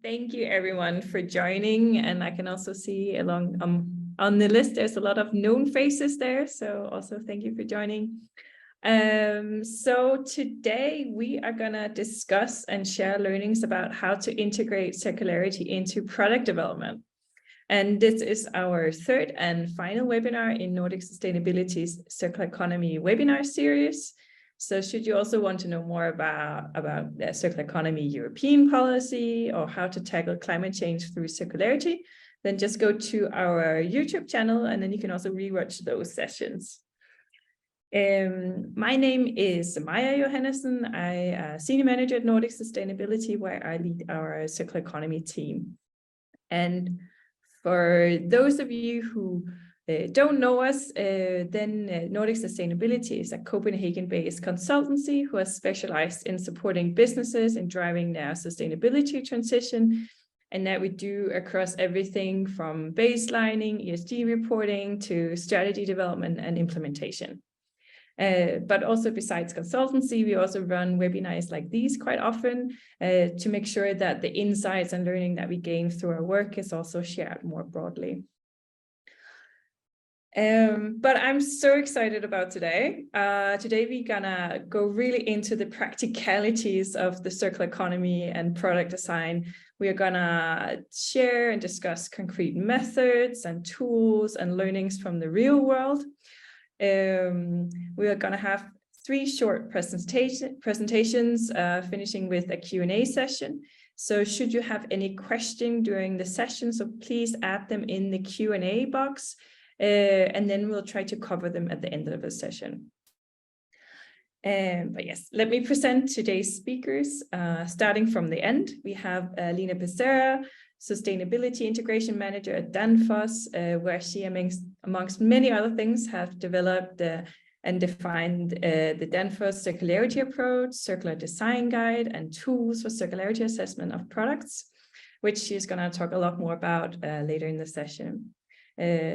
Thank you everyone for joining. And I can also see along on the list, there's a lot of known faces there. So also thank you for joining. So today we are gonna discuss and share learnings about how to integrate circularity into product development. And this is our third and final webinar in Nordic Sustainability's Circular Economy webinar series. So should you also want to know more about the circular economy European policy or how to tackle climate change through circularity, then just go to our YouTube channel and then you can also rewatch those sessions. My name is Maja Johannessen. I'm a senior manager at Nordic Sustainability, where I lead our circular economy team. And for those of you who don't know us, then Nordic Sustainability is a Copenhagen-based consultancy who has specialized in supporting businesses in driving their sustainability transition, and that we do across everything from baselining, ESG reporting to strategy development and implementation. But also besides consultancy, we also run webinars like these quite often to make sure that the insights and learning that we gain through our work is also shared more broadly. But I'm so excited about today. Today we're gonna go really into the practicalities of the circular economy and product design. We are gonna share and discuss concrete methods and tools and learnings from the real world. We are gonna have 3 short presentations, finishing with a Q&A session. So should you have any question during the session, so please add them in the Q&A box. And then we'll try to cover them at the end of the session. But yes, let me present today's speakers. Starting from the end, we have Lina Becerra, Sustainability Integration Manager at Danfoss, where she, amongst many other things, have developed and defined the Danfoss Circularity Approach, Circular Design Guide, and tools for circularity assessment of products, which she's going to talk a lot more about later in the session.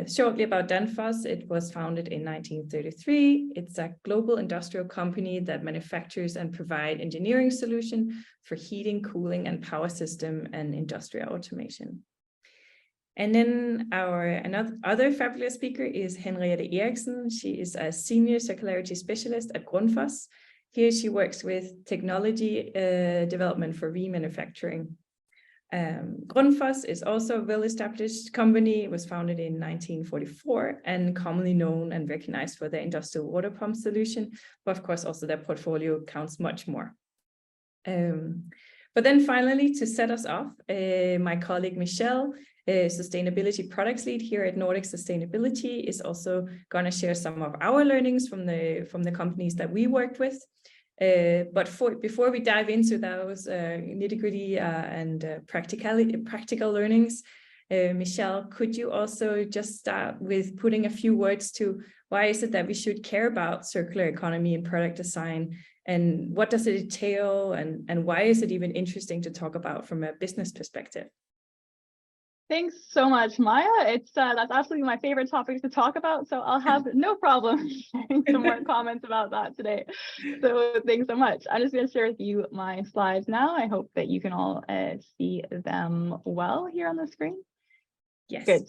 Shortly about Danfoss, it was founded in 1933. It's a global industrial company that manufactures and provides engineering solutions for heating, cooling, and power system and industrial automation. And then our other fabulous speaker is Henriette Eriksen. She is a senior circularity specialist at Grundfos. Here she works with technology development for remanufacturing. Grundfos is also a well-established company. It was founded in 1944 and commonly known and recognized for their industrial water pump solution, but of course also their portfolio counts much more. But then finally, to set us off, my colleague Michelle, Sustainability Products Lead here at Nordic Sustainability, is also going to share some of our learnings from the companies that we worked with. But before we dive into those nitty-gritty and practical learnings, Michelle, could you also just start with putting a few words to why is it that we should care about circular economy and product design, and what does it entail, and why is it even interesting to talk about from a business perspective? Thanks so much, Maja. That's absolutely my favorite topic to talk about, so I'll have no problem sharing some more comments about that today. So thanks so much. I'm just going to share with you my slides now. I hope that you can all see them well here on the screen. Yes. Good.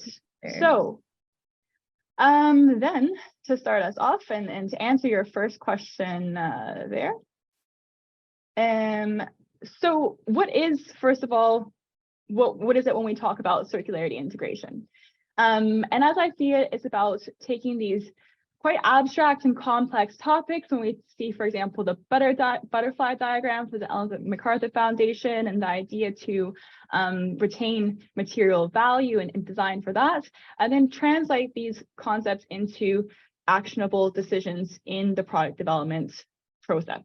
So then to start us off and to answer your first question there. So what is, first of all, what is it when we talk about circularity integration? And as I see it, it's about taking these quite abstract and complex topics. When we see, for example, the butterfly diagram for the Ellen MacArthur Foundation and the idea to retain material value and design for that, and then translate these concepts into actionable decisions in the product development process.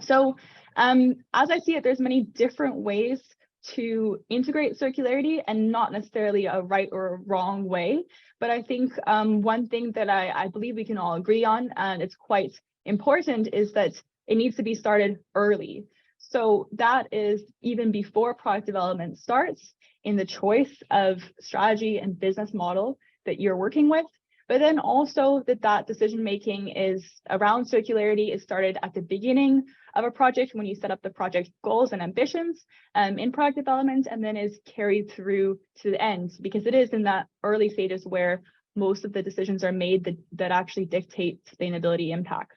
So as I see it, there's many different ways to integrate circularity, and not necessarily a right or a wrong way. But I think one thing that I believe we can all agree on, and it's quite important, is that it needs to be started early. So that is even before product development starts, in the choice of strategy and business model that you're working with. but then also that decision making is around circularity is started at the beginning of a project when you set up the project goals and ambitions in product development, and then is carried through to the end, because it is in that early stages where most of the decisions are made that actually dictate sustainability impact.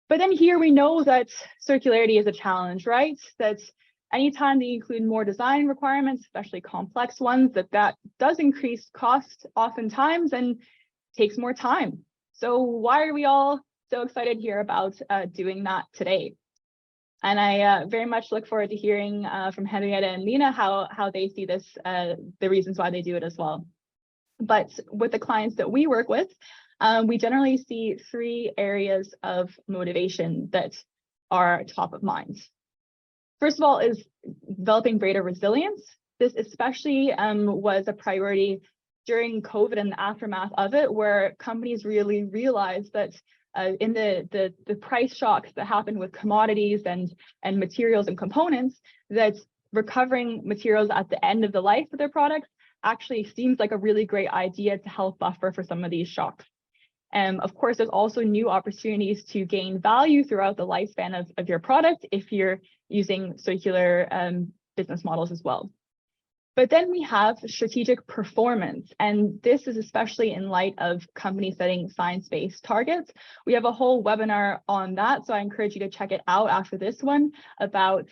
But then here we know that circularity is a challenge, right? That anytime that you include more design requirements, especially complex ones, that does increase cost oftentimes and takes more time. So why are we all so excited here about doing that today? And I very much look forward to hearing from Henrietta and Lena how they see this, the reasons why they do it as well. But with the clients that we work with, we generally see 3 areas of motivation that are top of mind. First of all is developing greater resilience. This especially was a priority during COVID and the aftermath of it, where companies really realized that in the price shocks that happened with commodities and materials and components, that recovering materials at the end of the life of their products actually seems like a really great idea to help buffer for some of these shocks. Of course, there's also new opportunities to gain value throughout the lifespan of your product if you're using circular business models as well. But then we have strategic performance, and this is especially in light of companies setting science-based targets. We have a whole webinar on that, so I encourage you to check it out after this one about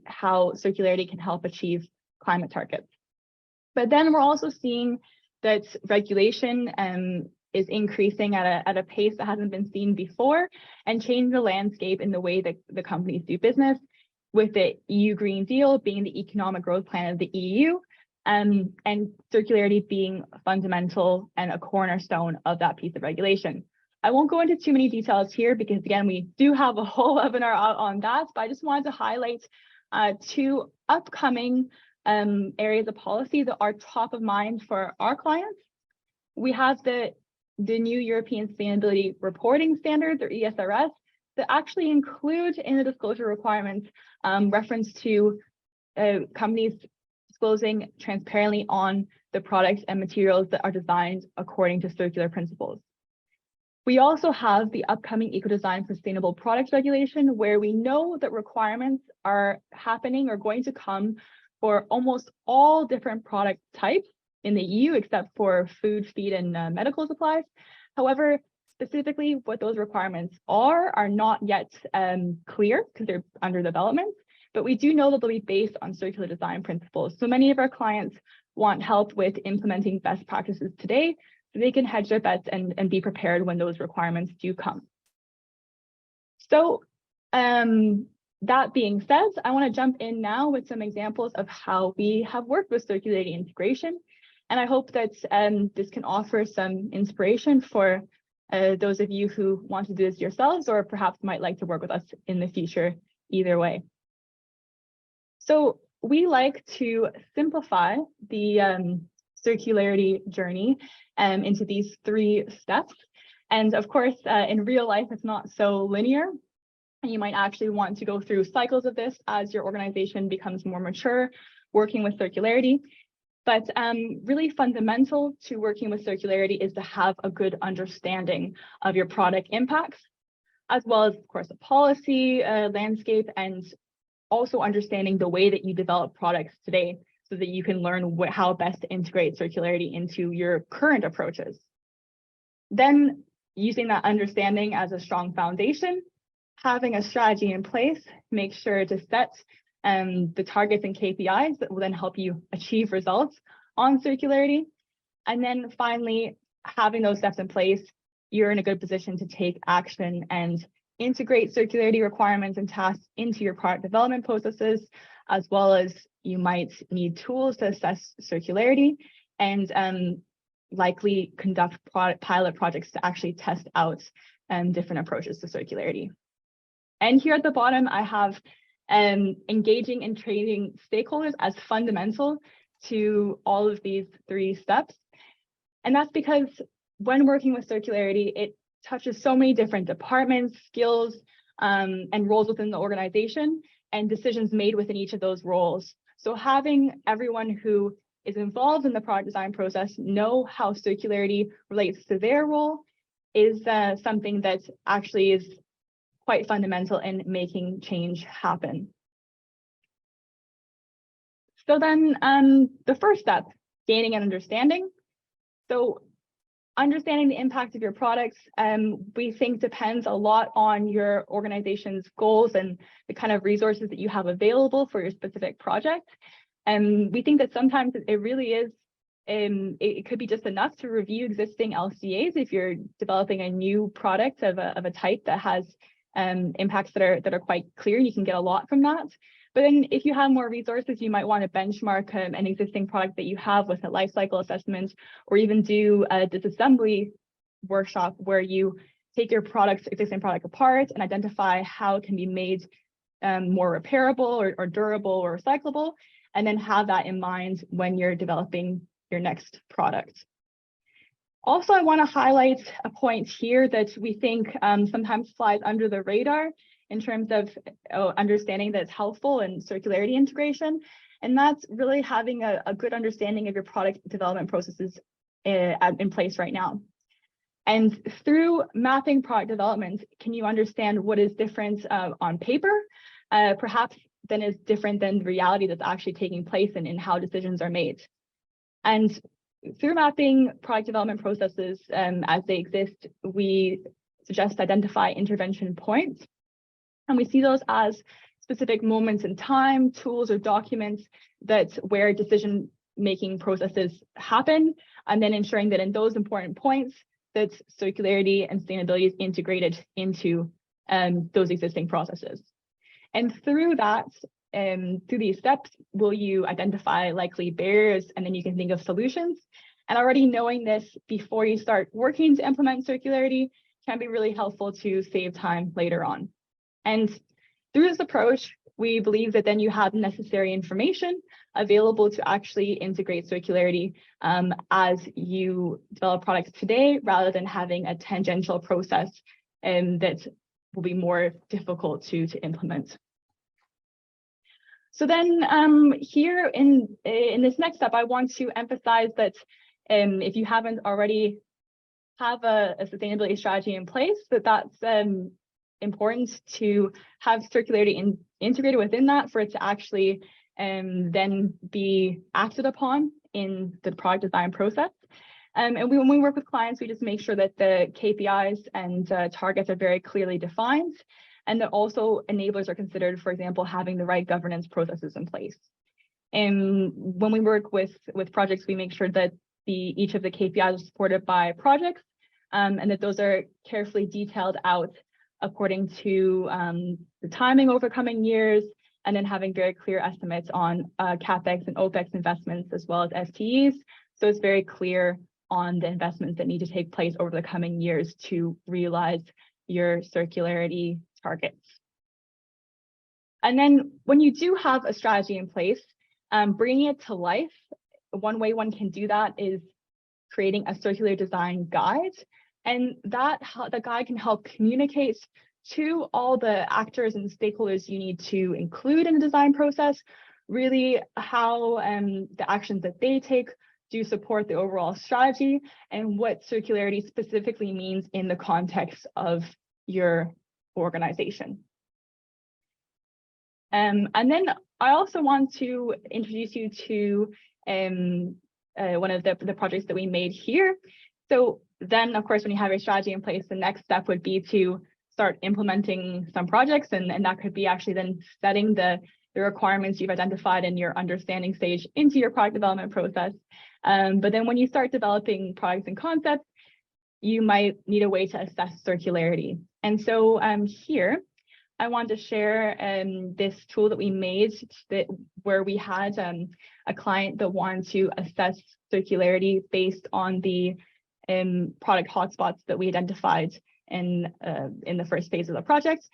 how circularity can help achieve climate targets. But then we're also seeing that regulation is increasing at a pace that hasn't been seen before, and change the landscape in the way that the companies do business, with the EU Green Deal being the economic growth plan of the EU, and circularity being fundamental and a cornerstone of that piece of regulation. I won't go into too many details here because, again, we do have a whole webinar out on that, but I just wanted to highlight 2 upcoming areas of policy that are top of mind for our clients. We have the new European Sustainability Reporting Standards, or ESRS, that actually include in the disclosure requirements reference to companies disclosing transparently on the products and materials that are designed according to circular principles. We also have the upcoming Eco-Design for Sustainable Products Regulation, where we know that requirements are happening or going to come for almost all different product types in the EU, except for food, feed, and medical supplies. However, specifically what those requirements are not yet clear because they're under development, but we do know that they'll be based on circular design principles. So many of our clients want help with implementing best practices today so they can hedge their bets and be prepared when those requirements do come. So that being said, I want to jump in now with some examples of how we have worked with circularity integration. And I hope that this can offer some inspiration for those of you who want to do this yourselves, or perhaps might like to work with us in the future, either way. So we like to simplify the circularity journey into these 3 steps. And of course, in real life, it's not so linear. And you might actually want to go through cycles of this as your organization becomes more mature, working with circularity. But really fundamental to working with circularity is to have a good understanding of your product impacts, as well as, of course, a policy landscape, and also understanding the way that you develop products today so that you can learn how best to integrate circularity into your current approaches. Then, using that understanding as a strong foundation, having a strategy in place, make sure to set the targets and KPIs that will then help you achieve results on circularity. And then finally, having those steps in place, you're in a good position to take action and integrate circularity requirements and tasks into your product development processes, as well as you might need tools to assess circularity and likely conduct pilot projects to actually test out different approaches to circularity. And here at the bottom, I have engaging and training stakeholders as fundamental to all of these 3 steps. And that's because when working with circularity, it touches so many different departments, skills, and roles within the organization, and decisions made within each of those roles. So having everyone who is involved in the product design process know how circularity relates to their role is something that actually is quite fundamental in making change happen. So then the first step, gaining an understanding. So understanding the impact of your products, we think depends a lot on your organization's goals and the kind of resources that you have available for your specific project. And we think that sometimes it really is, it could be just enough to review existing LCAs if you're developing a new product of a type that has impacts that are quite clear. You can get a lot from that. But then if you have more resources, you might want to benchmark an existing product that you have with a life cycle assessment, or even do a disassembly workshop where you take your existing product apart and identify how it can be made more repairable or durable or recyclable, and then have that in mind when you're developing your next product. Also, I want to highlight a point here that we think sometimes flies under the radar in terms of understanding that's helpful in circularity integration. And that's really having a good understanding of your product development processes in place right now. And through mapping product development, can you understand what is different on paper, perhaps then is different than the reality that's actually taking place and in how decisions are made. And through mapping product development processes as they exist, we suggest identify intervention points. And we see those as specific moments in time, tools or documents where decision-making processes happen, and then ensuring that in those important points that circularity and sustainability is integrated into those existing processes. And through that, through these steps, will you identify likely barriers, and then you can think of solutions. And already knowing this before you start working to implement circularity can be really helpful to save time later on. And through this approach, we believe that then you have necessary information available to actually integrate circularity as you develop products today, rather than having a tangential process that will be more difficult to implement. So then here in this next step, I want to emphasize that if you haven't already have a sustainability strategy in place, that's important to have circularity integrated within that for it to actually then be acted upon in the product design process. And when we work with clients, we just make sure that the KPIs and targets are very clearly defined, and that also enablers are considered, for example, having the right governance processes in place. And when we work with projects, we make sure that each of the KPIs are supported by projects, and that those are carefully detailed out according to the timing over coming years, and then having very clear estimates on CapEx and OpEx investments, as well as FTEs. So it's very clear on the investments that need to take place over the coming years to realize your circularity targets. And then when you do have a strategy in place, bringing it to life, one way one can do that is creating a circular design guide. And the guide can help communicate to all the actors and stakeholders you need to include in the design process, really how the actions that they take do support the overall strategy, and what circularity specifically means in the context of your organization. And then I also want to introduce you to one of the projects that we made here. So then, of course, when you have your strategy in place, the next step would be to start implementing some projects, and that could be actually then setting the requirements you've identified in your understanding stage into your product development process. But then when you start developing products and concepts, you might need a way to assess circularity. And so here, I want to share this tool that we made where we had a client that wanted to assess circularity based on the product hotspots that we identified in the first phase of the project.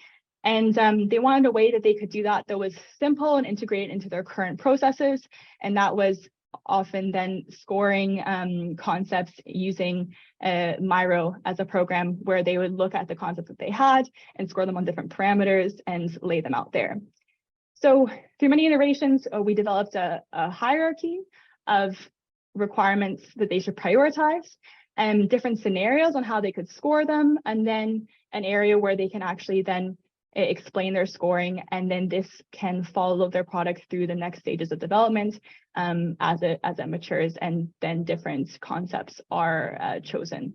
And they wanted a way that they could do that was simple and integrated into their current processes. And that was often then scoring concepts using Miro as a program, where they would look at the concepts that they had and score them on different parameters and lay them out there. So through many iterations, we developed a hierarchy of requirements that they should prioritize, and different scenarios on how they could score them, and then an area where they can actually then explain their scoring, and then this can follow their product through the next stages of development as it matures, and then different concepts are chosen.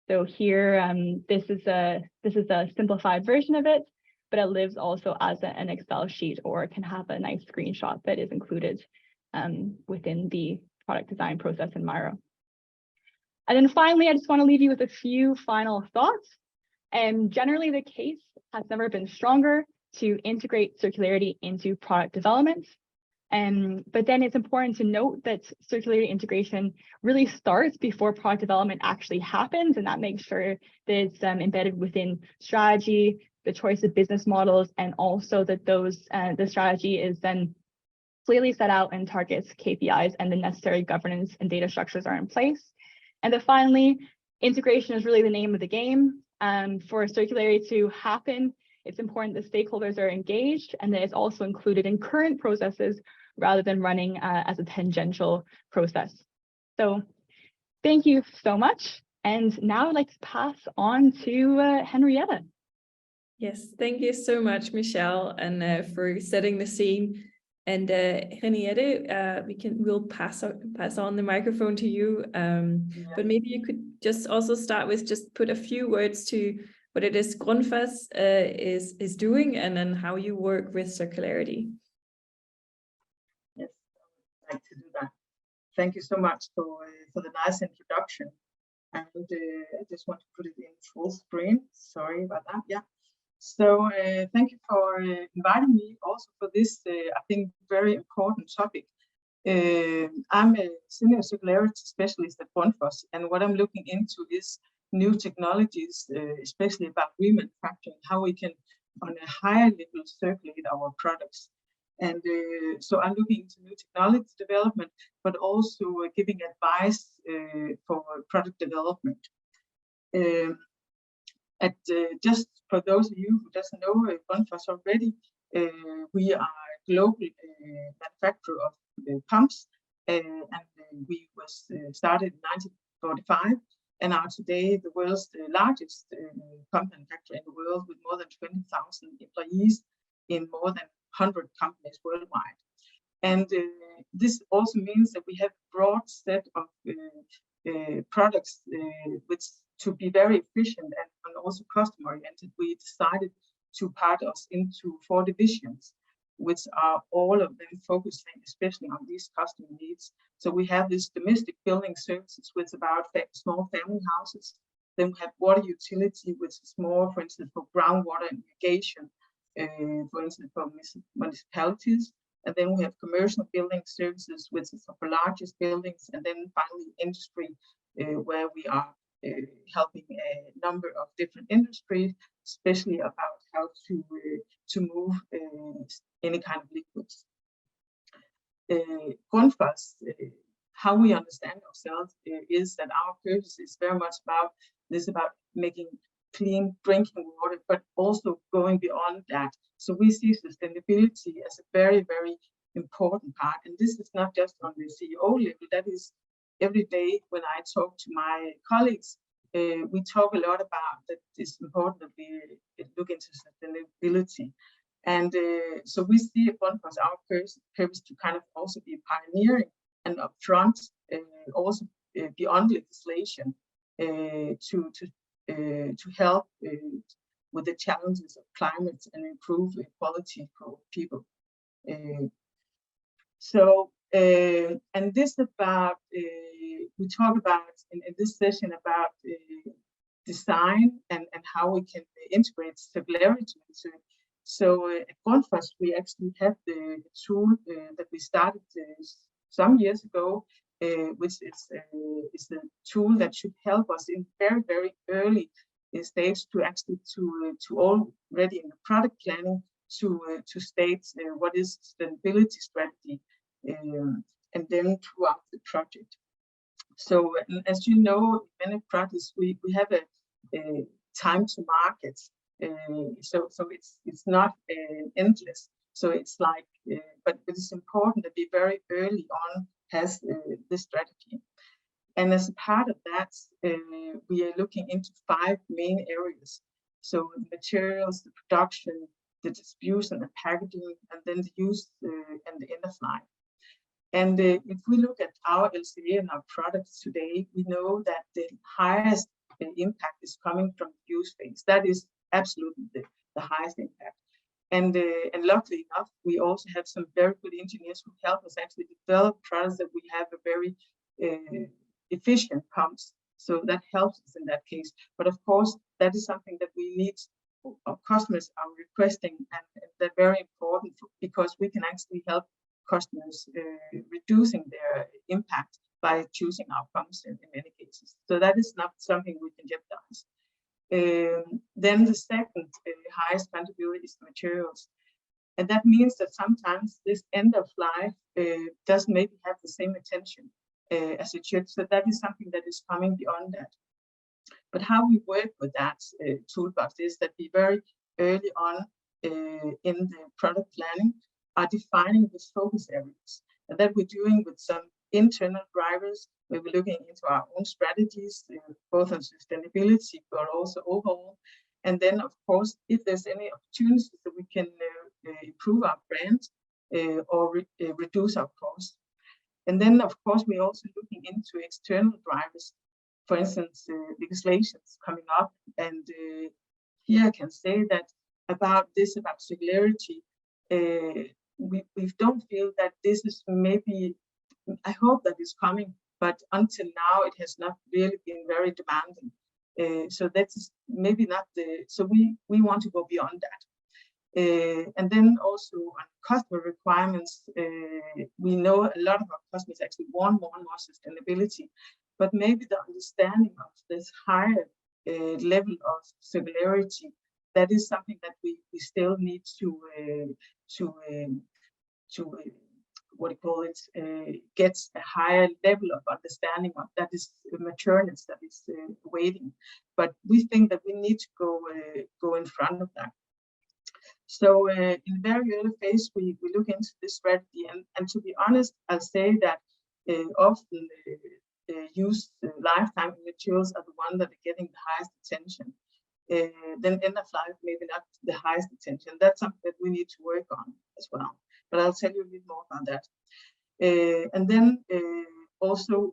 So here, this is a simplified version of it, but it lives also as an Excel sheet, or can have a nice screenshot that is included within the product design process in Miro. And then finally, I just want to leave you with a few final thoughts. And generally, the case has never been stronger to integrate circularity into product development. But then it's important to note that circularity integration really starts before product development actually happens, and that makes sure that it's embedded within strategy, the choice of business models, and also that the strategy is then clearly set out and targets KPIs, and the necessary governance and data structures are in place. And then finally, integration is really the name of the game. For circularity to happen, it's important that stakeholders are engaged, and that it's also included in current processes rather than running as a tangential process. So thank you so much. And now I'd like to pass on to Henriette. Yes, thank you so much, Michelle, and for setting the scene. And Henriette, we'll pass on the microphone to you. But maybe you could just also start with just put a few words to what it is Grundfos is doing, and then how you work with circularity. Yes, I'd like to do that. Thank you so much for the nice introduction. And I just want to put it in full screen. Sorry about that. Yeah. So thank you for inviting me also for this, I think, very important topic. I'm a senior circularity specialist at Grundfos, and what I'm looking into is new technologies, especially about remanufacturing, how we can, on a higher level, circulate our products. And so I'm looking into new technology development, but also giving advice for product development. Just for those of you who doesn't know Grundfos already, we are a global manufacturer of pumps, and we was started in 1945, and are today the world's largest pump manufacturer in the world, with more than 20,000 employees in more than 100 companies worldwide. And this also means that we have a broad set of products which, to be very efficient and also customer oriented, we decided to part us into 4 divisions, which are all of them focusing especially on these customer needs. So we have this domestic building services, which is about small family houses. Then we have water utility, which is more, for instance, for groundwater and irrigation, for instance, for municipalities. And then we have commercial building services, which is for largest buildings. And then finally, industry, where we are helping a number of different industries, especially about how to move any kind of liquids. Grundfos, how we understand ourselves is that our purpose is very much about making clean drinking water, but also going beyond that. So we see sustainability as a very, very important part. And this is not just on the CEO level, that is every day when I talk to my colleagues, we talk a lot about that it's important that we look into sustainability. And so we see at Grundfos our purpose to kind of also be pioneering and upfront, also beyond legislation, to help with the challenges of climate and improve equality for people. And this about, we talk about in this session about design and how we can integrate circularity into it. So at Grundfos, we actually have the tool that we started some years ago, which is the tool that should help us in very, very early stage to actually to already in the product planning to state what is sustainability strategy, and then throughout the project. So as you know, in many projects we have a time to market, so it's not endless. So it's like, but it's important that we very early on has this strategy. And as a part of that, we are looking into 5 main areas. So the materials, the production, the distribution, the packaging, and then the use and the end of life. And if we look at our LCA and our products today, we know that the highest impact is coming from the use phase. That is absolutely the highest impact. And luckily enough, we also have some very good engineers who help us actually develop products that we have a very efficient pumps. So that helps us in that case. But of course, that is something that we need, our customers are requesting, and they're very important because we can actually help customers reducing their impact by choosing our pumps in many cases. So that is not something we can jeopardize. Then the second highest contributor is the materials. And that means that sometimes this end of life doesn't maybe have the same attention as it should. So that is something that is coming beyond that. But how we work with that toolbox is that we very early on in the product planning are defining the focus areas. And that we're doing with some internal drivers, where we're looking into our own strategies, both on sustainability, but also overall. And then, of course, if there's any opportunities that we can improve our brand or reduce our costs. And then, of course, we're also looking into external drivers, for instance, legislations coming up. And here I can say that about circularity, we don't feel that this is maybe, I hope that it's coming, but until now it has not really been very demanding. So that's maybe not so we want to go beyond that. And then also on customer requirements, we know a lot of our customers actually want more and more sustainability, but maybe the understanding of this higher level of circularity, that is something that we still need to what do you call it, gets a higher level of understanding of. That is matureness that is waiting. But we think that we need to go in front of that. So in very early phase, we look into this strategy, and to be honest, I'll say that often used lifetime materials are the ones that are getting the highest attention. Then end of life, maybe not the highest attention. That's something that we need to work on as well. But I'll tell you a bit more about that. And then also,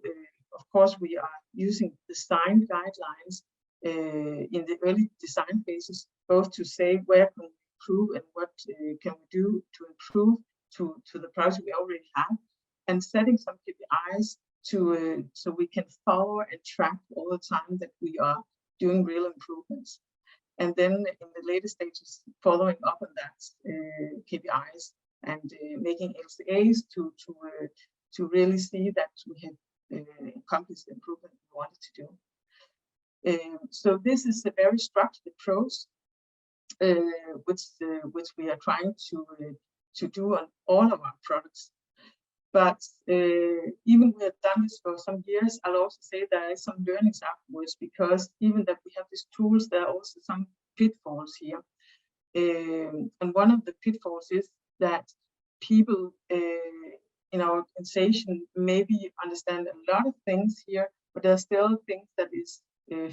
of course, we are using design guidelines in the early design phases, both to say where can we improve and what can we do to improve to the products we already have, and setting some KPIs to so we can follow and track all the time that we are doing real improvements. And then in the later stages, following up on that KPIs and making LCAs to really see that we have accomplished the improvement we wanted to do. So this is a very structured approach, which we are trying to do on all of our products. But even we have done this for some years, I'll also say there are some learnings afterwards, because even that we have these tools, there are also some pitfalls here. And one of the pitfalls is that people in our organization maybe understand a lot of things here, but there are still things that is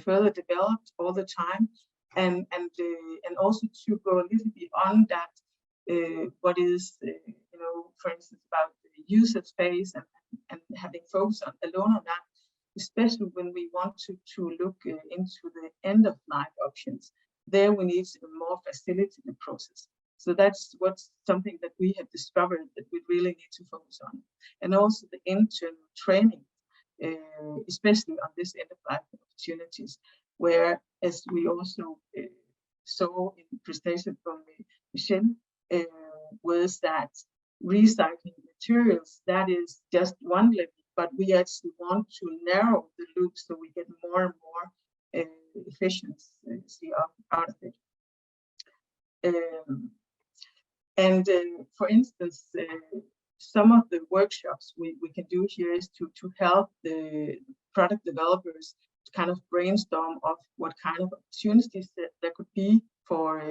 further developed all the time. And also to go a little beyond that, what is, for instance, about the user space and having focus alone on that, especially when we want to look into the end of life options. There we need a more facilitated process. So that's something that we have discovered that we really need to focus on. And also the internal training, especially on this end of life opportunities, where, as we also saw in the presentation from Michelle, was that recycling materials, that is just one level, but we actually want to narrow the loop so we get more and more efficiency out of it. For instance, some of the workshops we can do here is to help the product developers to kind of brainstorm of what kind of opportunities that there could be for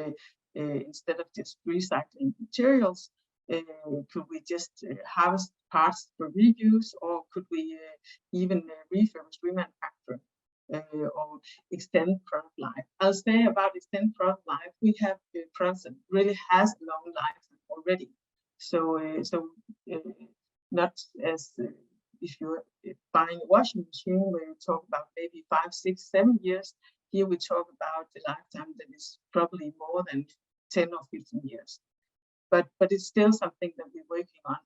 instead of just recycling materials, could we just harvest parts for reuse, or could we even refurbish, remanufacture, or extend product life? I'll say about extend product life, we have products that really has a long life already. So not as if you're buying a washing machine where you talk about maybe 5, 6, 7 years. Here we talk about the lifetime that is probably more than 10 or 15 years. But it's still something that we're working on.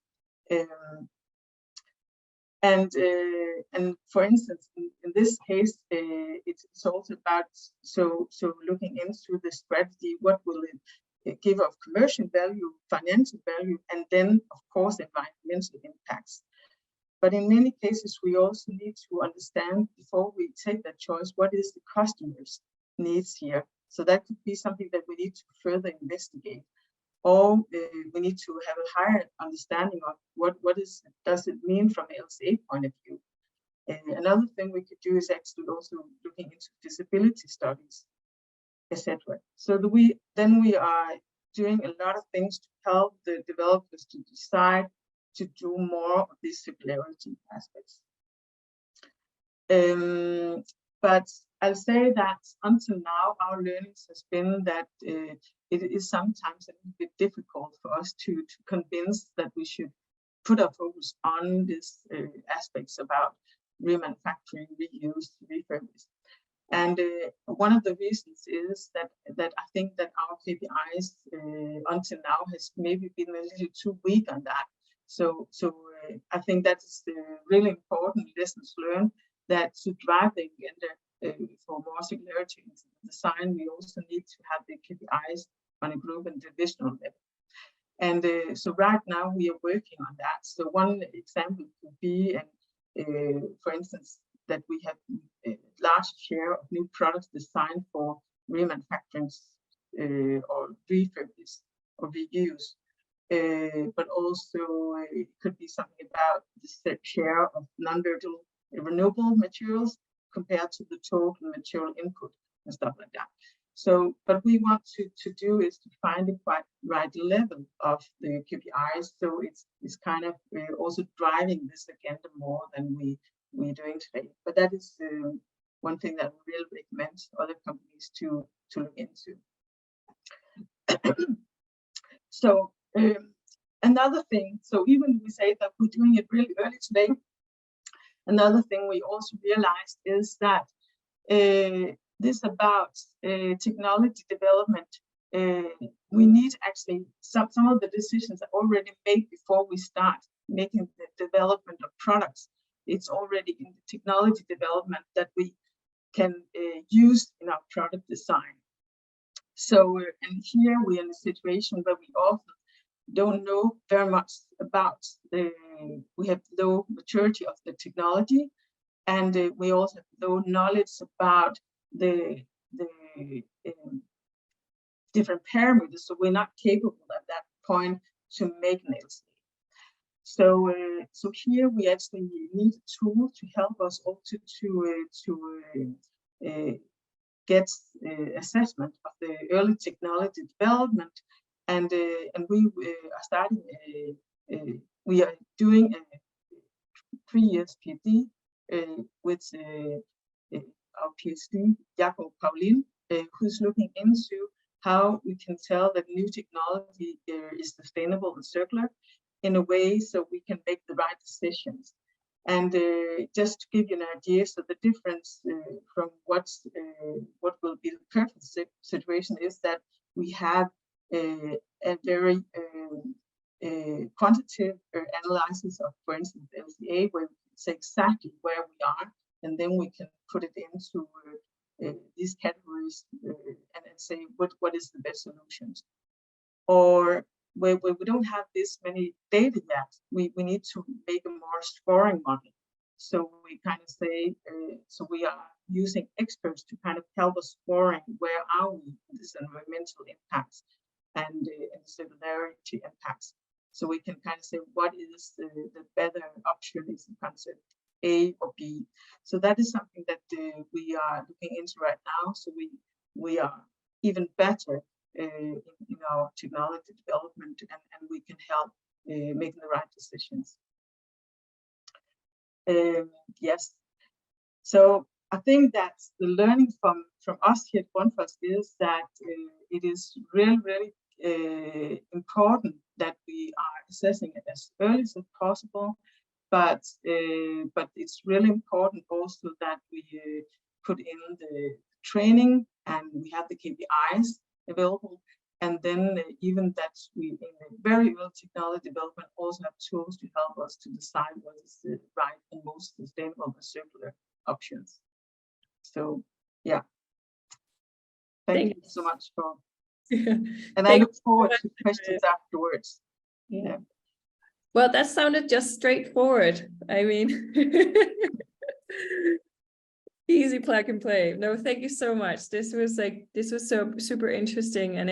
And for instance, in this case, it's also about so looking into the strategy. What will it give of commercial value, financial value, and then of course environmental impacts. But in many cases, we also need to understand before we take that choice, what is the customer's needs here. So that could be something that we need to further investigate. Or we need to have a higher understanding of what does it mean from an LCA point of view. Another thing we could do is actually also looking into disability studies, etc. So we are doing a lot of things to help the developers to decide to do more of these circularity aspects. But I'll say that until now, our learnings has been that it is sometimes a little bit difficult for us to convince that we should put our focus on these aspects about remanufacturing, reuse, refurbish. And one of the reasons is that I think that our KPIs until now has maybe been a little too weak on that. So I think that's really important lessons learned, that to drive the agenda for more circularity in design, we also need to have the KPIs on a group and divisional level. And so right now we are working on that. So one example could be, for instance, that we have a large share of new products designed for remanufacturing or refurbish or reuse. But also it could be something about the share of non-virtual renewable materials compared to the total material input and stuff like that. So what we want to do is to find the right level of the KPIs. So it's kind of also driving this agenda more than we're doing today. But that is one thing that I really recommend other companies to look into. So another thing, so even we say that we're doing it really early today, another thing we also realized is that this about technology development, we need actually some of the decisions are already made before we start making the development of products. It's already in the technology development that we can use in our product design. So, and here we're in a situation where we often don't know very much about we have low maturity of the technology, and we also have low knowledge about the different parameters. So we're not capable at that point to make an LCA. So, so here we actually need a tool to help us also to get assessment of the early technology development, and we are starting. We are doing a 3 years PhD with our PhD Jakob Paulin, who's looking into how we can tell that new technology is sustainable and circular in a way so we can make the right decisions. And just to give you an idea, so the difference from what will be the perfect situation is that we have a very quantitative analysis of, for instance, LCA, where we can say exactly where we are, and then we can put it into these categories and say what is the best solutions. Or where we don't have this many data yet, we need to make a more scoring model. So we kind of say, so we are using experts to kind of help us scoring where are we in this environmental impacts and circularity impacts. So we can kind of say what is the better option, is the concept A or B. So that is something that we are looking into right now. So we are even better in our technology development, and we can help making the right decisions. Yes, so I think that the learning from us here at Grundfos is that it is really important that we are assessing it as early as possible, but it's really important also that we put in the training and we have the KPIs available, and then even that we in the very early technology development also have tools to help us to decide what is the right and most sustainable and circular options. So yeah, thank you so much for, and I look forward to questions afterwards. Yeah. Well, that sounded just straightforward. I mean, easy plug and play. No, thank you so much. This was so super interesting, and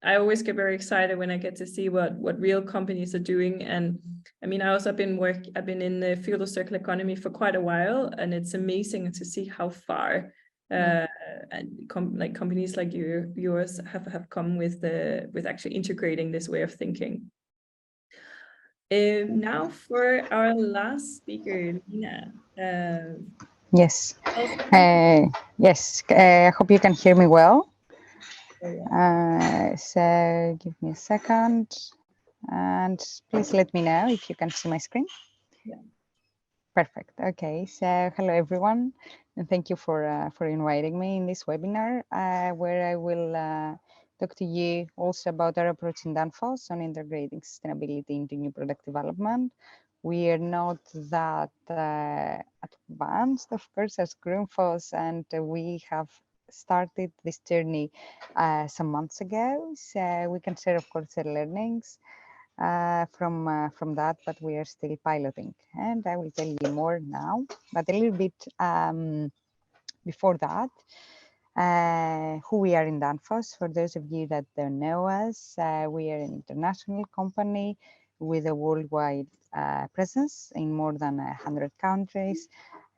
I always get very excited when I get to see what real companies are doing. And I mean, I've been in the field of circular economy for quite a while, and it's amazing to see how far companies like yours have come with actually integrating this way of thinking. Now for our last speaker, Lina. Yes. Yes. I hope you can hear me well. So give me a second, and please let me know if you can see my screen. Yeah. Perfect. Okay. So hello everyone, and thank you for inviting me in this webinar, where I will talk to you also about our approach in Danfoss on integrating sustainability into new product development. We are not that advanced, of course, as Grundfos, and we have started this journey some months ago. So we can share, of course, our learnings from that, but we are still piloting. And I will tell you more now, but a little bit before that. Who we are in Danfoss. For those of you that don't know us, we are an international company with a worldwide presence in more than 100 countries,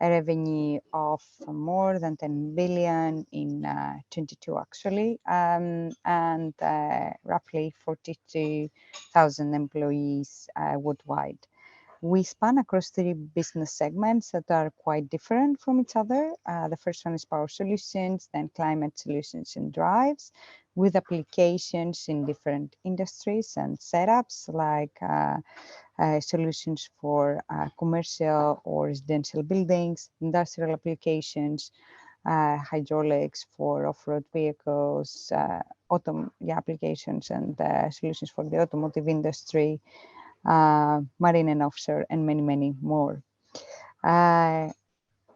a revenue of more than 10 billion in 22 actually, and roughly 42,000 employees worldwide. We span across 3 business segments that are quite different from each other. The first one is power solutions, then climate solutions and drives, with applications in different industries and setups, like solutions for commercial or residential buildings, industrial applications, hydraulics for off-road vehicles, applications and solutions for the automotive industry, marine and offshore, and many more.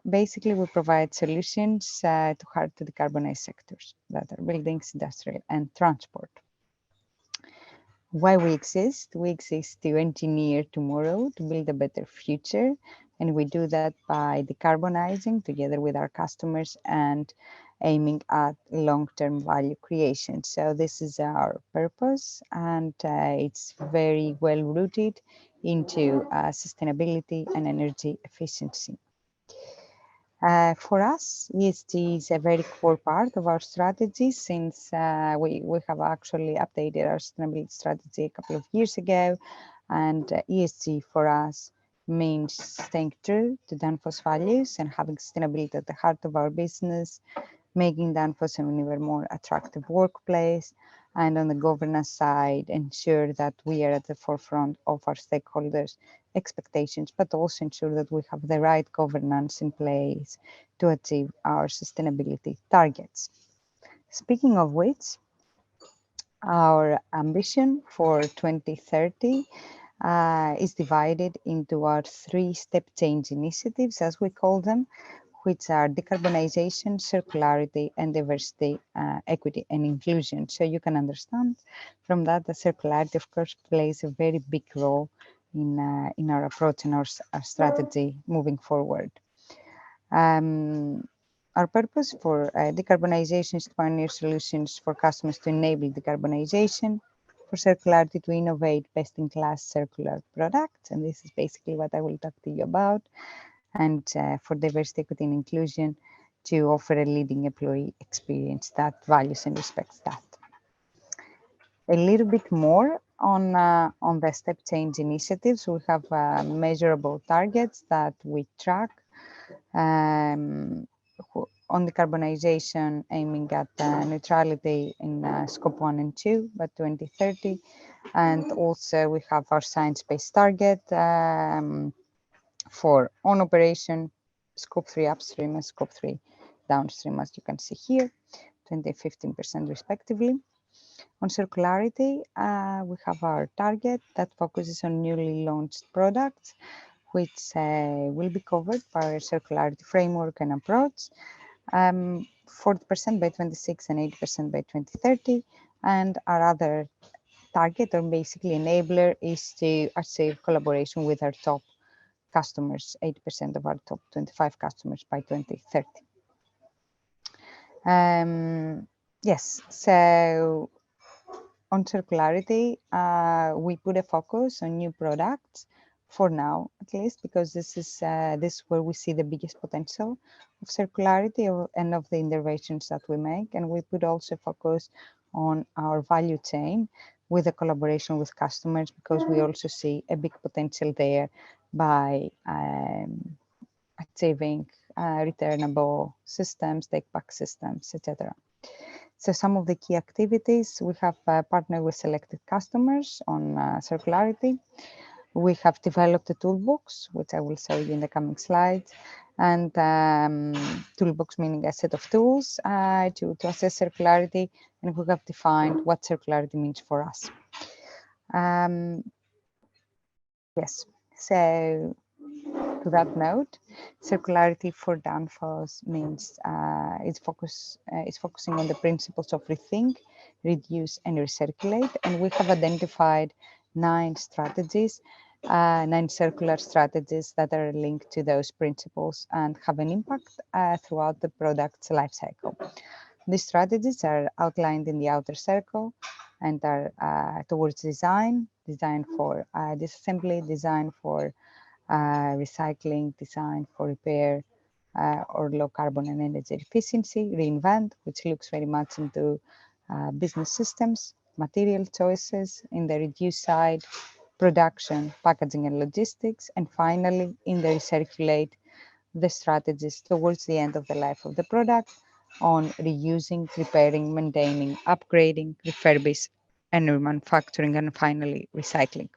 Basically, we provide solutions to hard to decarbonize sectors that are buildings, industrial, and transport. Why we exist? We exist to engineer tomorrow, to build a better future, and we do that by decarbonizing together with our customers and aiming at long-term value creation. So this is our purpose, and it's very well rooted into sustainability and energy efficiency. For us, ESG is a very core part of our strategy, since we have actually updated our sustainability strategy a couple of years ago. And ESG for us means staying true to Danfoss values and having sustainability at the heart of our business, making Danfoss an even more attractive workplace, and on the governance side, ensure that we are at the forefront of our stakeholders' expectations, but also ensure that we have the right governance in place to achieve our sustainability targets. Speaking of which, our ambition for 2030 is divided into our 3-step change initiatives, as we call them, which are decarbonization, circularity, and diversity, equity, and inclusion. So you can understand from that the circularity, of course, plays a very big role in our approach and our strategy moving forward. Our purpose for decarbonization is to pioneer solutions for customers to enable decarbonization, for circularity to innovate best-in-class circular products, and this is basically what I will talk to you about, and for diversity, equity, and inclusion, to offer a leading employee experience that values and respects that. A little bit more on the step change initiatives. We have measurable targets that we track. On decarbonization, aiming at neutrality in scope 1 and 2 by 2030. And also we have our science-based target for on operation, scope 3 upstream and scope 3 downstream, as you can see here, 20 and 15% respectively. On circularity, we have our target that focuses on newly launched products, which will be covered by our circularity framework and approach. 40% by 26 and 80% by 2030. And our other target, or basically enabler, is to achieve collaboration with our top customers, 80% of our top 25 customers by 2030. Yes, so on circularity, we put a focus on new products for now, at least, because this is where we see the biggest potential of circularity and of the innovations that we make. And we put also focus on our value chain with a collaboration with customers, because we also see a big potential there by achieving returnable systems, take-back systems, etc. So some of the key activities, we have partnered with selected customers on circularity. We have developed a toolbox, which I will show you in the coming slides. And toolbox meaning a set of tools to assess circularity. And we have defined what circularity means for us. Yes, so to that note, circularity for Danfoss means it's focusing on the principles of rethink, reduce, and recirculate. And we have identified 9 strategies, 9 circular strategies that are linked to those principles and have an impact throughout the product's life cycle. These strategies are outlined in the outer circle and are towards design for disassembly, design for recycling, design for repair, or low carbon and energy efficiency, reinvent, which looks very much into business systems, material choices in the reduce side, production, packaging and logistics, and finally in the recirculate, the strategies towards the end of the life of the product on reusing, repairing, maintaining, upgrading, refurbish, and remanufacturing, and finally recycling.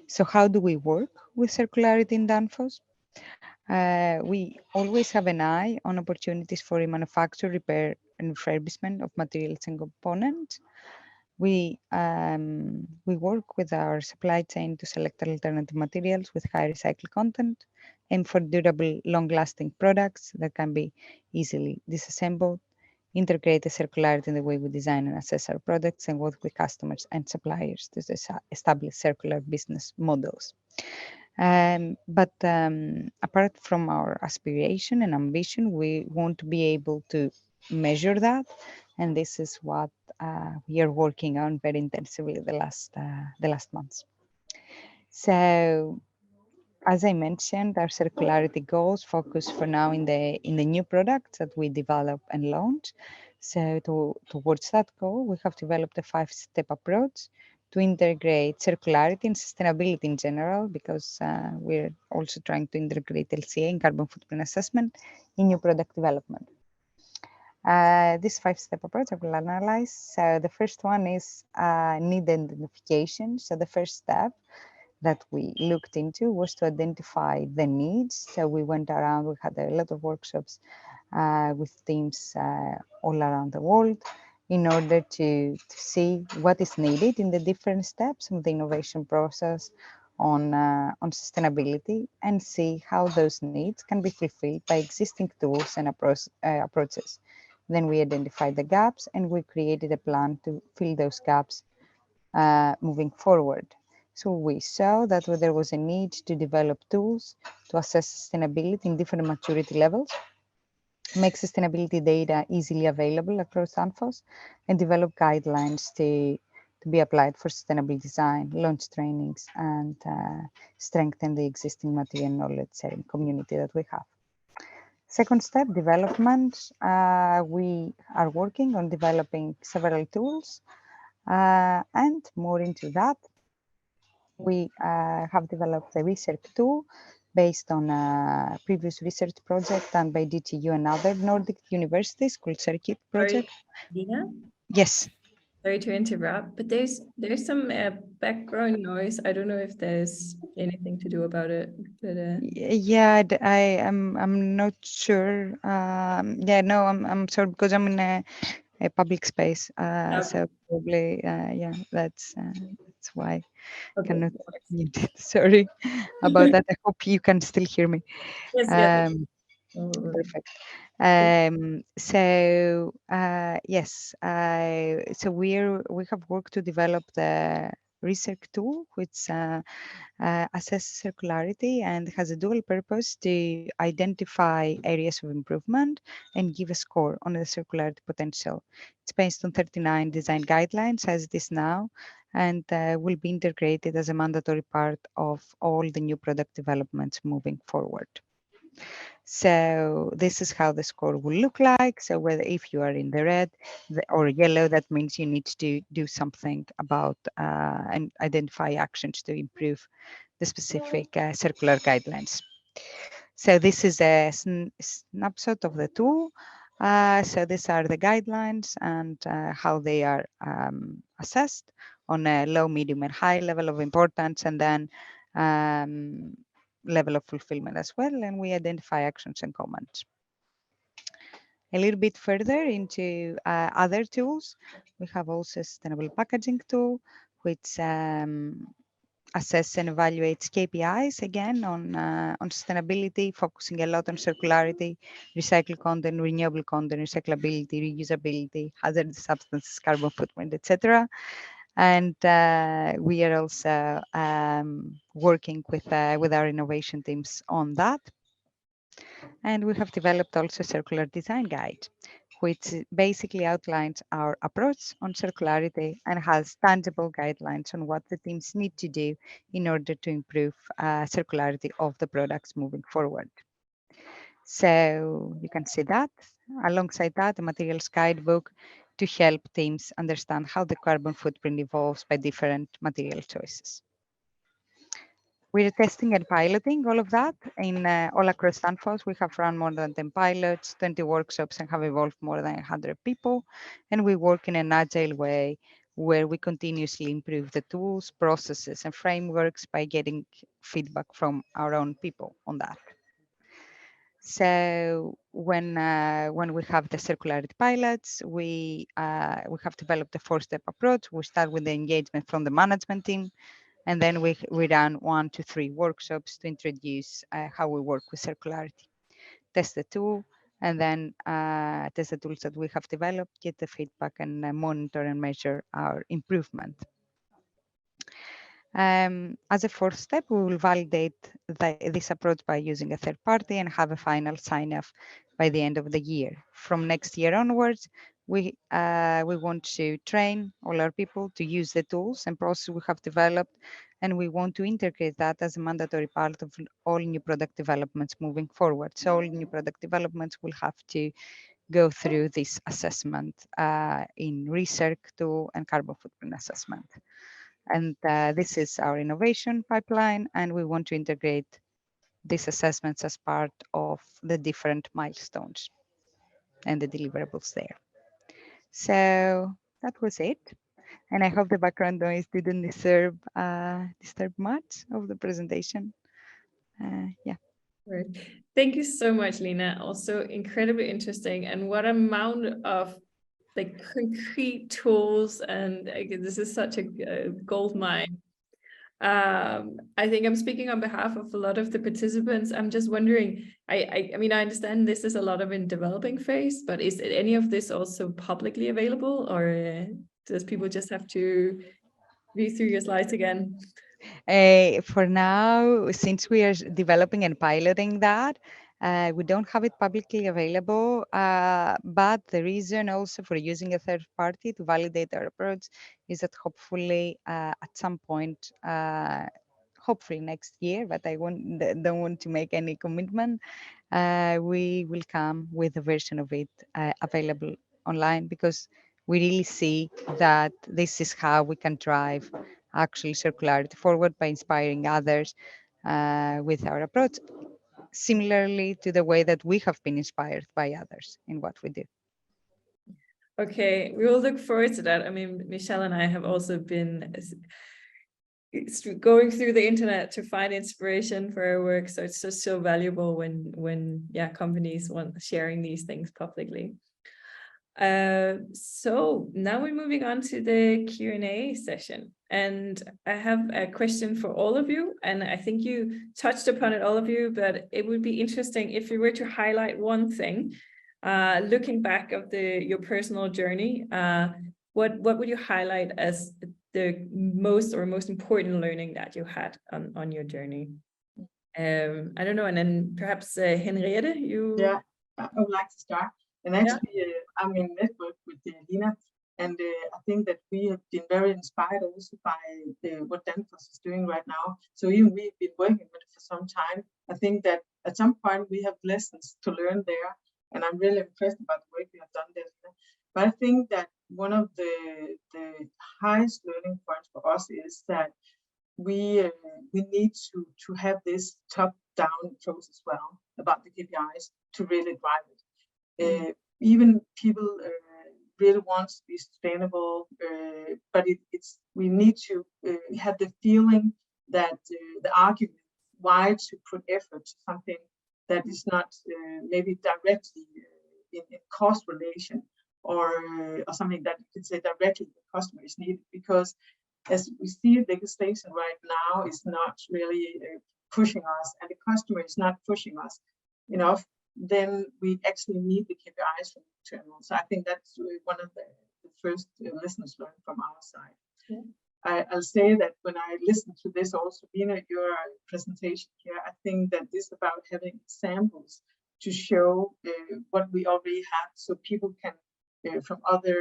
So how do we work with circularity in Danfoss? We always have an eye on opportunities for remanufacture, repair, and refurbishment of materials and components. We work with our supply chain to select alternative materials with high recycled content, aim for durable, long-lasting products that can be easily disassembled, integrate the circularity in the way we design and assess our products, and work with customers and suppliers to establish circular business models. But apart from our aspiration and ambition, we want to be able to measure that. And this is what we are working on very intensively the last months. So, as I mentioned, our circularity goals focus for now in the new products that we develop and launch. So towards that goal, we have developed a 5-step approach to integrate circularity and sustainability in general, because we're also trying to integrate LCA and carbon footprint assessment in new product development. This 5-step approach I will analyze. So the first one is need identification. So the first step that we looked into was to identify the needs. So we went around, we had a lot of workshops with teams all around the world in order to see what is needed in the different steps of the innovation process on sustainability, and see how those needs can be fulfilled by existing tools and approaches. Then we identified the gaps and we created a plan to fill those gaps moving forward. So we saw that there was a need to develop tools to assess sustainability in different maturity levels, make sustainability data easily available across Danfoss, and develop guidelines to be applied for sustainable design, launch trainings, and strengthen the existing material knowledge sharing community that we have. Second step, development. We are working on developing several tools And more into that, we have developed a research tool based on a previous research project done by DTU and other Nordic universities called Circuit Sorry, project. Lina, Yes. sorry to interrupt, but there's some background noise. I don't know if there's anything to do about it, but Yeah, I'm not sure. Yeah, no, I'm sorry because I'm in a public space. okay. So probably, yeah, that's why I Okay. cannot mute it. Sorry about that. I hope you can still hear me. Yes, yes. Um, Oh, Perfect. Yes, so we have worked to develop the research tool, which assesses circularity and has a dual purpose to identify areas of improvement and give a score on the circularity potential. It's based on 39 design guidelines as it is now, and will be integrated as a mandatory part of all the new product developments moving forward. So this is how the score will look like. So whether if you are in the red or yellow, that means you need to do something about and identify actions to improve the specific circular guidelines. So this is a snapshot of the tool. So these are the guidelines and how they are assessed on a low, medium, and high level of importance, and then um, level of fulfillment as well. And we identify actions and comments. A little bit further into other tools, we have also a sustainable packaging tool, which assess and evaluates KPIs again on sustainability, focusing a lot on circularity, recycled content, renewable content, recyclability, reusability, hazardous substances, carbon footprint, etc. And we are also working with our innovation teams on that. And we have developed also a circular design guide, which basically outlines our approach on circularity and has tangible guidelines on what the teams need to do in order to improve circularity of the products moving forward. So you can see that. Alongside that, the materials guidebook to help teams understand how the carbon footprint evolves by different material choices. We're testing and piloting all of that in all across Danfoss. We have run more than 10 pilots, 20 workshops, and have involved more than 100 people. And we work in an agile way where we continuously improve the tools, processes, and frameworks by getting feedback from our own people on that. So when we have the circularity pilots, we have developed a four-step approach. We start with the engagement from the management team, and then we run 1 to 3 workshops to introduce how we work with circularity. Test the tool, and then test the tools that we have developed, get the feedback, and monitor and measure our improvement. As a fourth step, we will validate this approach by using a third party and have a final sign-off by the end of the year. From next year onwards, we want to train all our people to use the tools and processes we have developed, and we want to integrate that as a mandatory part of all new product developments moving forward. So all new product developments will have to go through this assessment in research tool and carbon footprint assessment. And this is our innovation pipeline, and we want to integrate these assessments as part of the different milestones and the deliverables there. So that was it. And I hope the background noise didn't disturb much of the presentation. Yeah. right. Thank you so much, Lina. Also incredibly interesting, and what amount of like concrete tools, and this is such a gold mine. I think I'm speaking on behalf of a lot of the participants. I'm just wondering, I mean, I understand this is a lot of in developing phase, but is any of this also publicly available, or does people just have to read through your slides again? For now, since we are developing and piloting that, we don't have it publicly available, but the reason also for using a third party to validate our approach is that hopefully at some point, hopefully next year, but I don't want to make any commitment, we will come with a version of it available online, because we really see that this is how we can drive actually circularity forward by inspiring others with our approach, similarly to the way that we have been inspired by others in what we do. Okay, we will look forward to that. I mean, Michelle and I have also been going through the internet to find inspiration for our work. So it's just so valuable when companies want sharing these things publicly. So now we're moving on to the Q&A session, and I have a question for all of you, and I think you touched upon it, all of you, but it would be interesting if you were to highlight one thing, looking back of your personal journey, what would you highlight as the most important learning that you had on your journey? I don't know, and then perhaps Henriette, you... Yeah, I would like to start. And actually, I'm in network with Lina, and I think that we have been very inspired also by what Danfoss is doing right now. So even we've been working with it for some time. I think that at some point we have lessons to learn there, and I'm really impressed about the work we have done there. But I think that one of the highest learning points for us is that we need to have this top-down approach as well about the KPIs to really drive it. Even people really want to be sustainable, but we need to have the feeling that the argument why to put effort to something that is not maybe directly in cost relation or something that you can say directly the customer is needed, because as we see legislation right now is not really pushing us, and the customer is not pushing us enough, then we actually need the KPIs from internal. So I think that's one of the first lessons learned from our side. Yeah. I'll say that when I listen to this also, Lina, your presentation here, I think that this is about having examples to show what we already have, so people can, from other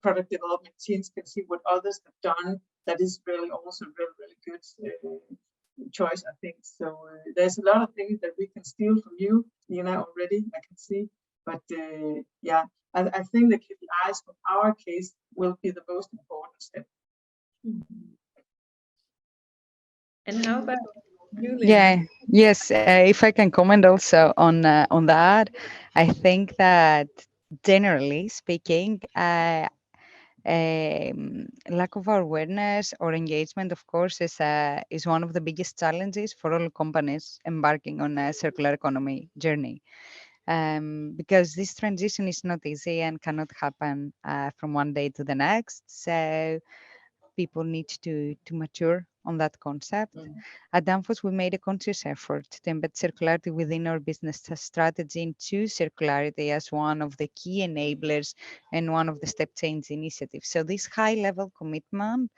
product development teams, can see what others have done. That is really also really, really good choice, I think. So there's a lot of things that we can steal from you, Lina, already, I can see. But yeah, I think the KPIs from our case will be the most important step. And how about you, Lina? Yeah, yes, if I can comment also on that, I think that generally speaking, lack of awareness or engagement, of course, is one of the biggest challenges for all companies embarking on a circular economy journey. Because this transition is not easy and cannot happen from one day to the next. So people need to mature on that concept. At Danfoss, we made a conscious effort to embed circularity within our business strategy and choose circularity as one of the key enablers and one of the step change initiatives. So this high-level commitment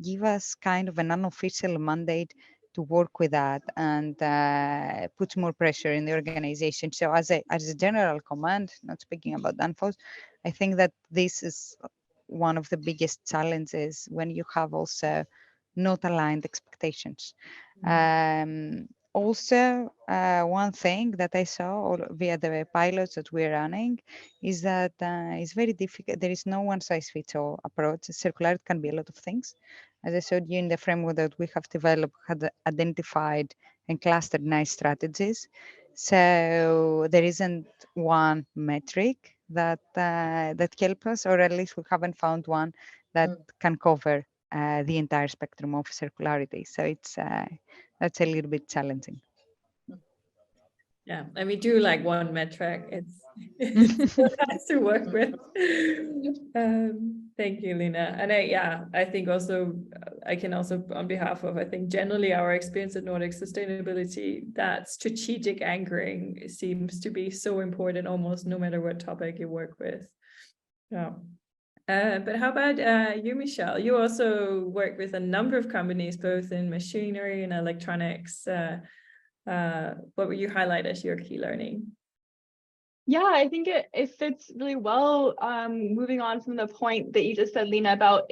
give us kind of an unofficial mandate to work with that and put more pressure in the organization. So as a general comment, not speaking about Danfoss, I think that this is one of the biggest challenges when you have also not aligned expectations. Also, one thing that I saw via the pilots that we're running is that it's very difficult. There is no one size fits all approach. Circularity can be a lot of things. As I showed you in the framework that we have developed, had identified and clustered nice strategies. So there isn't one metric that that help us, or at least we haven't found one that can cover the entire spectrum of circularity. So it's that's a little bit challenging. Yeah, and we do like one metric. It's so nice to work with. Thank you, Lina. And I think also I can also, on behalf of, I think generally our experience at Nordic Sustainability, that strategic anchoring seems to be so important almost no matter what topic you work with. Yeah. But how about you, Michelle? You also work with a number of companies, both in machinery and electronics. What would you highlight as your key learning? Yeah, I think it fits really well. Moving on from the point that you just said, Lina, about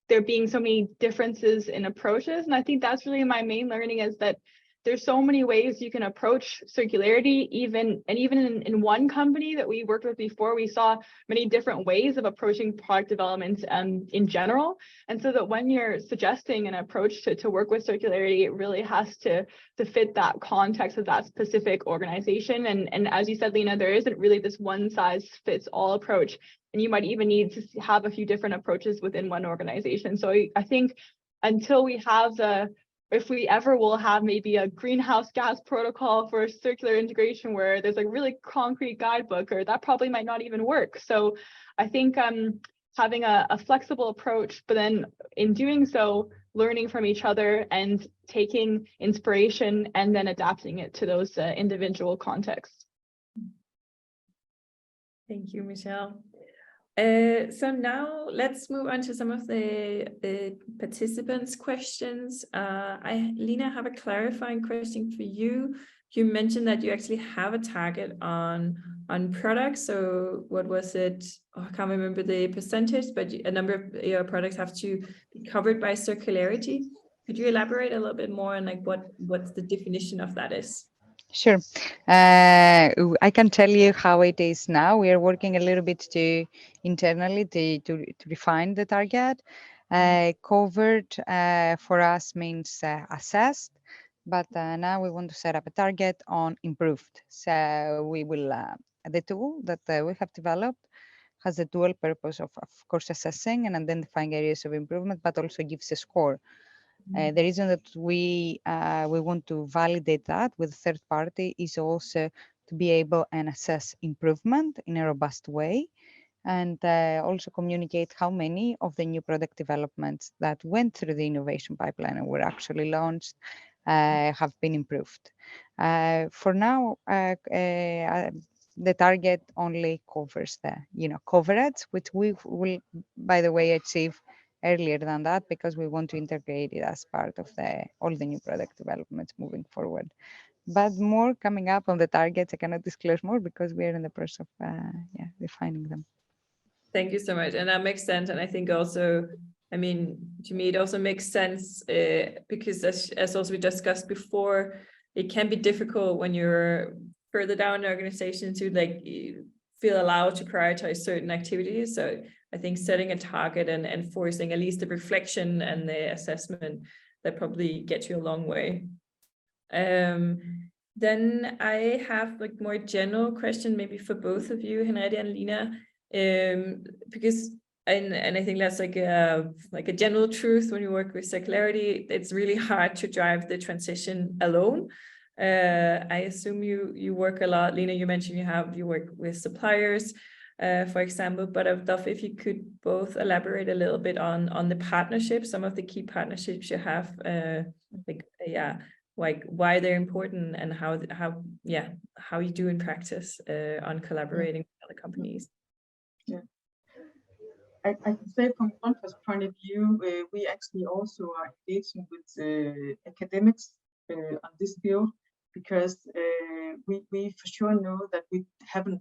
there being so many differences in approaches. And I think that's really my main learning, is that there's so many ways you can approach circularity. Even in one company that we worked with before, we saw many different ways of approaching product development in general. And so that when you're suggesting an approach to work with circularity, it really has to fit that context of that specific organization. And as you said, Lena, there isn't really this one size fits all approach. And you might even need to have a few different approaches within one organization. So I think until we have if we ever will have maybe a greenhouse gas protocol for circular integration where there's a really concrete guidebook, or that probably might not even work. So I think having a flexible approach, but then in doing so, learning from each other and taking inspiration and then adapting it to those individual contexts. Thank you, Michelle. So now let's move on to some of the participants' questions. Lena, have a clarifying question for you. You mentioned that you actually have a target on products. So what was it? Oh, I can't remember the percentage, but a number of your products have to be covered by circularity. Could you elaborate a little bit more on like what's the definition of that is? Sure. I can tell you how it is now. We are working a little bit internally to refine the target. Covered for us means assessed, but now we want to set up a target on improved. So we will, the tool that we have developed has a dual purpose of course, assessing and identifying areas of improvement, but also gives a score. The reason that we want to validate that with a third party is also to be able and assess improvement in a robust way, and also communicate how many of the new product developments that went through the innovation pipeline and were actually launched have been improved. For now, the target only covers the coverage, which we will, by the way, achieve earlier than that because we want to integrate it as part of all the new product developments moving forward. But more coming up on the targets. I cannot disclose more because we are in the process of defining them. Thank you so much. And that makes sense. And I think also, I mean, to me, it also makes sense because as also we discussed before, it can be difficult when you're further down the organization to like feel allowed to prioritize certain activities. So I think setting a target and forcing at least the reflection and the assessment, that probably gets you a long way. Then I have like more general question maybe for both of you, Henriette and Lena, because and I think that's like a general truth when you work with circularity, it's really hard to drive the transition alone. I assume you work a lot. Lena, you mentioned you work with suppliers, for example, but I'd love if you could both elaborate a little bit on the partnerships, some of the key partnerships you have, like why they're important and how you do in practice on collaborating with other companies. Yeah. I can say from one point of view, we actually also are engaging with academics on this field, because we for sure know that we haven't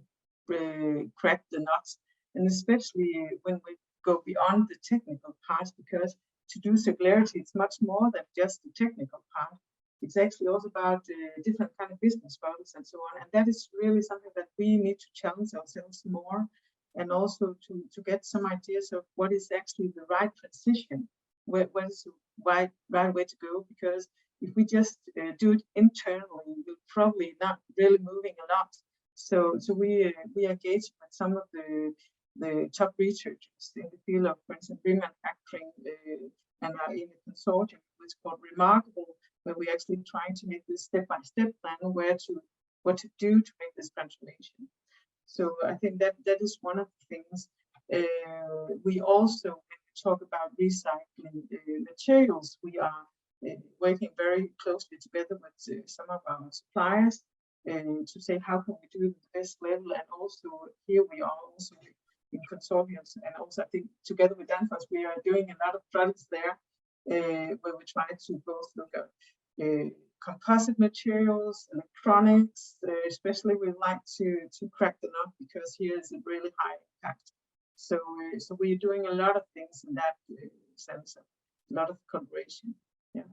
cracked the nuts, and especially when we go beyond the technical parts, because to do circularity, it's much more than just the technical part. It's actually also about different kind of business models and so on, and that is really something that we need to challenge ourselves more, and also to get some ideas of what is actually the right transition, what is the right way to go, because if we just do it internally, we're probably not really moving a lot. So we engage with some of the top researchers in the field of, for instance, remanufacturing, and are in a consortium which is called Remarkable, where we're actually trying to make this step-by-step plan what to do to make this transformation. So I think that is one of the things. We also, when we talk about recycling materials, we are working very closely together with some of our suppliers to say how can we do it at the best level, and also here we are also in consortiums, and also I think together with Danfoss we are doing a lot of projects there where we try to both look at composite materials, electronics, especially we like to crack them up because here is a really high impact. So we're doing a lot of things in that sense, a lot of collaboration,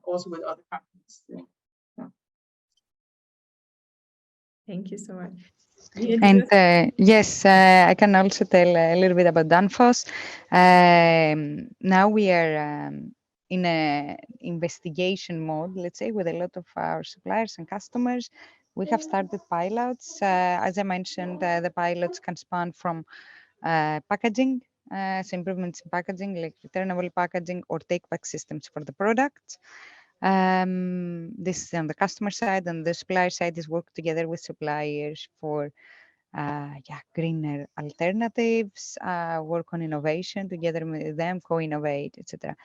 also with other companies. Thank you so much. Lina, And yes, I can also tell a little bit about Danfoss. Now we are in a investigation mode, let's say, with a lot of our suppliers and customers. We have started pilots. As I mentioned, the pilots can span from packaging, so improvements in packaging, like returnable packaging or take-back systems for the products. This is on the customer side, and the supplier side is work together with suppliers for greener alternatives, work on innovation together with them, co-innovate, etc.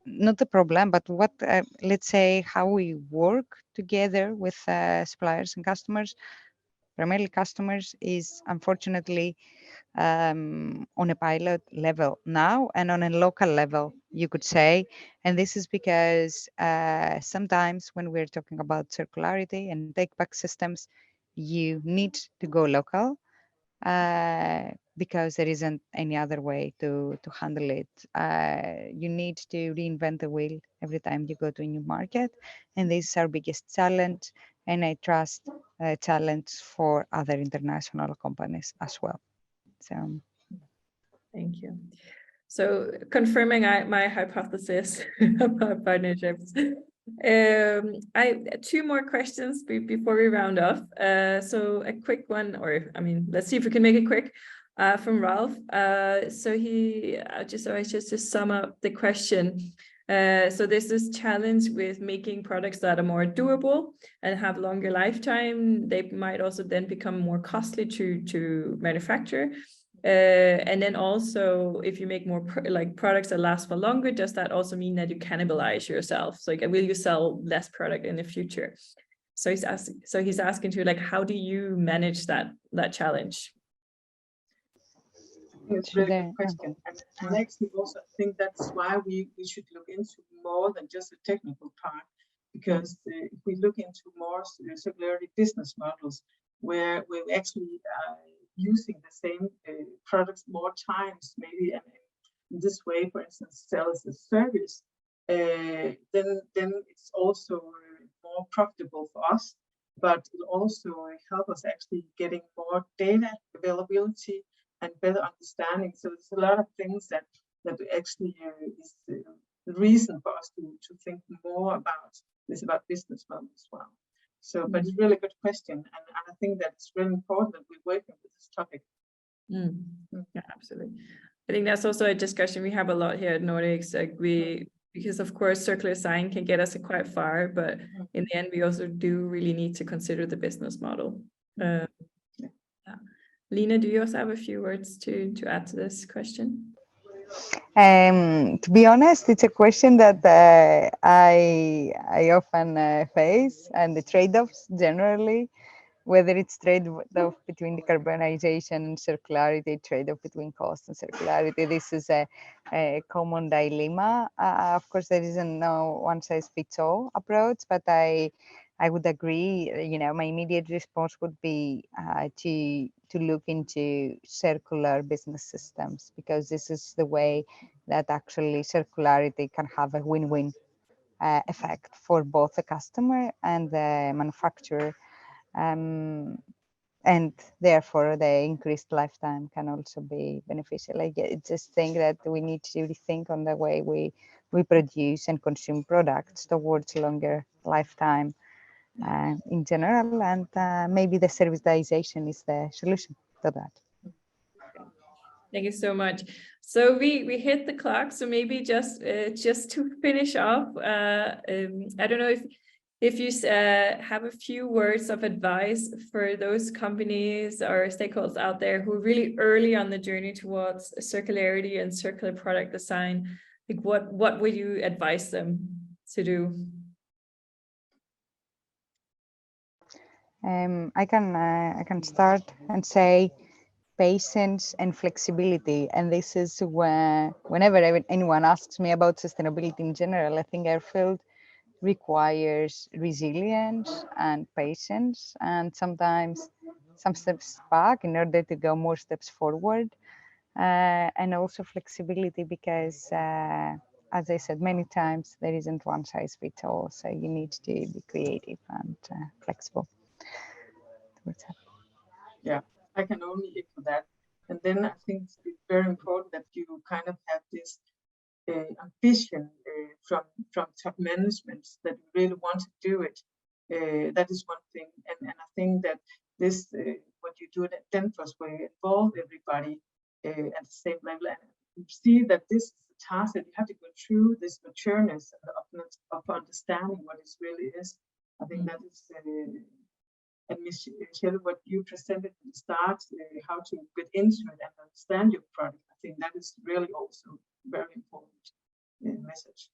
Not the problem, but what, let's say, how we work together with suppliers and customers, primarily customers, is unfortunately on a pilot level now and on a local level, you could say. And this is because sometimes when we're talking about circularity and take-back systems, you need to go local because there isn't any other way to handle it. You need to reinvent the wheel every time you go to a new market. And this is our biggest challenge. And I trust a challenge for other international companies as well. So. thank you. So confirming my hypothesis about partnerships. I two more questions before we round off. So a quick one, or I mean, let's see if we can make it quick. From Ralph. So he just to sum up the question. So there's this challenge with making products that are more durable and have longer lifetime. They might also then become more costly to manufacture. And then also, if you make more products that last for longer, does that also mean that you cannibalize yourself? So like, will you sell less product in the future? So he's asking to like, how do you manage that challenge? It's a really good question. And I actually also think that's why we should look into more than just the technical part, because if we look into more circularity business models, where we're actually using the same products more times, maybe, and in this way, for instance, sell as a service, then it's also more profitable for us, but it'll also help us actually getting more data availability and better understanding. So there's a lot of things that actually is the reason for us to think more about this, about business model as well. So, but it's a really good question, and I think that it's really important that we're working with this topic. Yeah, absolutely. I think that's also a discussion we have a lot here at Nordics. Like because of course circular design can get us quite far, but in the end we also do really need to consider the business model. Yeah. Lina, do you also have a few words to add to this question? To be honest, it's a question that I often face, and the trade-offs generally, whether it's trade-off between decarbonization and circularity, trade-off between cost and circularity. This is a common dilemma. Of course, there isn't no one-size-fits-all approach, but I would agree. You know, my immediate response would be to look into circular business systems, because this is the way that actually circularity can have a win-win effect for both the customer and the manufacturer. And therefore, the increased lifetime can also be beneficial. I just think that we need to rethink on the way we produce and consume products towards longer lifetime in general, and maybe the servitization is the solution to that. Thank you so much. So we hit the clock. So maybe just to finish off, I don't know if you have a few words of advice for those companies or stakeholders out there who are really early on the journey towards circularity and circular product design. Like what would you advise them to do? I can start and say patience and flexibility. And this is whenever anyone asks me about sustainability in general, I think our field requires resilience and patience, and sometimes some steps back in order to go more steps forward, and also flexibility, because as I said many times, there isn't one size fits all. So you need to be creative and flexible. Yeah, I can only echo that. And then I think it's very important that you kind of have this ambition from top management that you really want to do it. That is one thing. And I think that this, what you do at Danfoss, where you involve everybody at the same level, and you see that this is a task that you have to go through this matureness of understanding what it really is. I think that is, and Michelle, what you presented at the start, how to get into it and understand your product, I think that is really also very important message.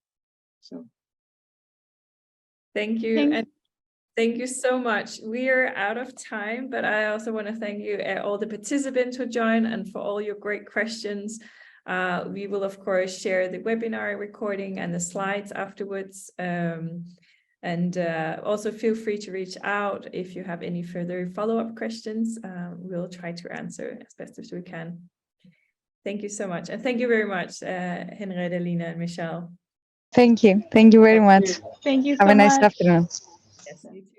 So thank you. And thank you so much. We are out of time, but I also want to thank you, all the participants who joined, and for all your great questions. We will, of course, share the webinar recording and the slides afterwards. And also feel free to reach out if you have any further follow-up questions. We'll try to answer as best as we can. Thank you so much. And thank you very much, Henriette, Lina, and Michelle. Thank you. Thank you very much. Thank you so Have a nice much. afternoon. Yes, you too.